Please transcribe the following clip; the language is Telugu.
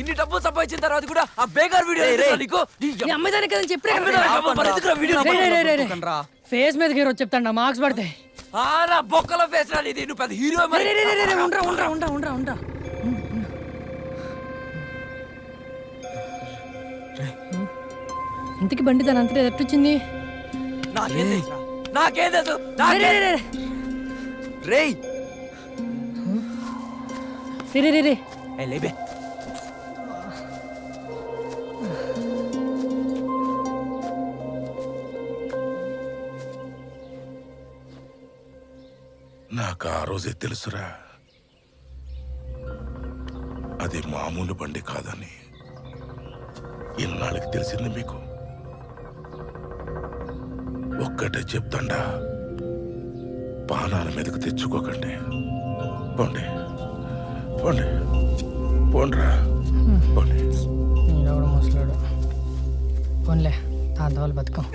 ఇన్ని డబ్బులు సంపాదించిన తర్వాత కూడా ఆ బేగార్ వీడియో నీకు అమ్మాయి కదని చెప్పి రా ఫేస్ మీద హీరో చెప్తాను మార్క్స్ పడితే ఆరా బొక్కల ఫేస్ రా ఇది నువ్వు పెద్ద హీరో మరి ఉండరా ఇంతకి బండి దాని అంతటా ఎట్టొచ్చింది నాకేం తెలుసు రేయ్ రే లేబే నాకు ఆ రోజే తెలుసురా అది మామూలు బండి కాదని. ఇన్నాళ్ళకి తెలిసింది మీకు. ఒక్కటే చెప్తాండా, పానాల మీదకు తెచ్చుకోకండి. పోండి పోండి పోండ్రా పోండి. ముసలాడు పోన్లే తాత వాళ్ళు బతుకం